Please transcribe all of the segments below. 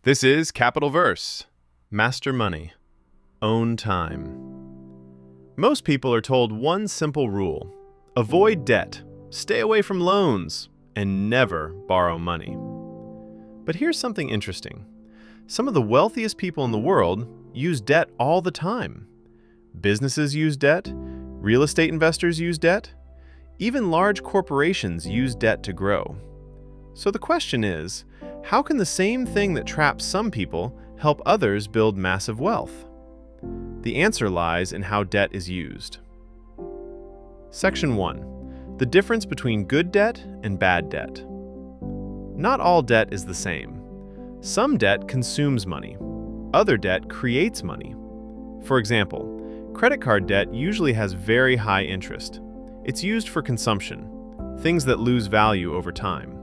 This is Capital Verse. Master money. Own time. Most people are told one simple rule: avoid debt, stay away from loans, and never borrow money. But here's something interesting. Some of the wealthiest people in the world use debt all the time. Businesses use debt, real estate investors use debt, even large corporations use debt to grow. So the question is, how can the same thing that traps some people help others build massive wealth? The answer lies in how debt is used. Section 1. The difference between good debt and bad debt. Not all debt is the same. Some debt consumes money. Other debt creates money. For example, credit card debt usually has very high interest. It's used for consumption, things that lose value over time.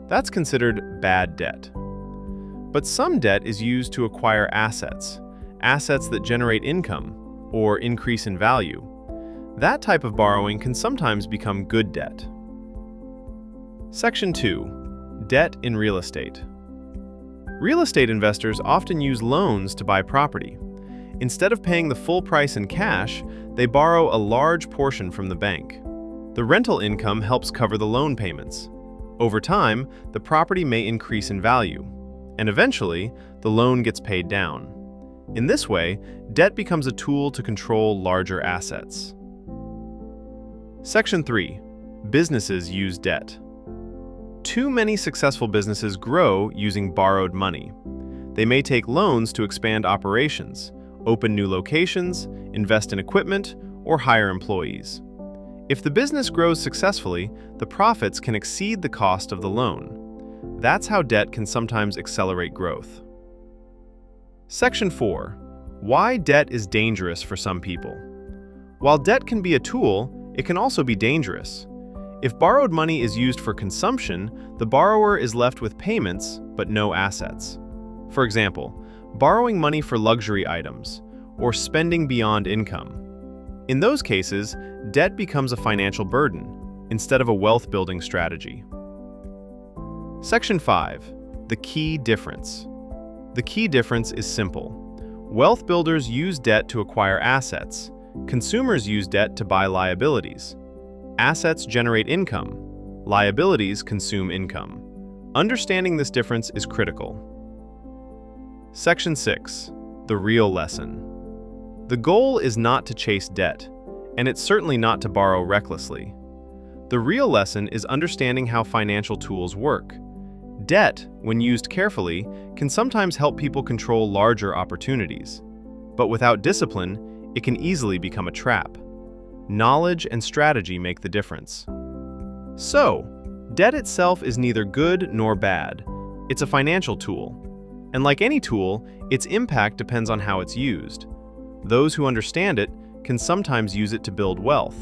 That's considered bad debt. But some debt is used to acquire assets that generate income or increase in value. That type of borrowing can sometimes become good debt. Section 2. Debt in real estate. Real estate investors often use loans to buy property. Instead of paying the full price in cash, they borrow a large portion from the bank. The rental income helps cover the loan payments. Over time, the property may increase in value, and eventually, the loan gets paid down. In this way, debt becomes a tool to control larger assets. Section 3. Businesses use debt. Too many successful businesses grow using borrowed money. They may take loans to expand operations, open new locations, invest in equipment, or hire employees. If the business grows successfully, the profits can exceed the cost of the loan. That's how debt can sometimes accelerate growth. Section 4. Why debt is dangerous for some people. While debt can be a tool, it can also be dangerous. If borrowed money is used for consumption, the borrower is left with payments but no assets. For example, borrowing money for luxury items or spending beyond income. In those cases, debt becomes a financial burden instead of a wealth-building strategy. Section 5. The key difference. The key difference is simple. Wealth builders use debt to acquire assets. Consumers use debt to buy liabilities. Assets generate income. Liabilities consume income. Understanding this difference is critical. Section 6. The real lesson. The goal is not to chase debt, and it's certainly not to borrow recklessly. The real lesson is understanding how financial tools work. Debt, when used carefully, can sometimes help people control larger opportunities. But without discipline, it can easily become a trap. Knowledge and strategy make the difference. So, debt itself is neither good nor bad. It's a financial tool. And like any tool, its impact depends on how it's used. Those who understand it can sometimes use it to build wealth.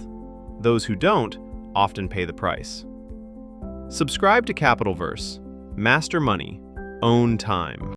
Those who don't often pay the price. Subscribe to Capital Verse. Master money. Own time.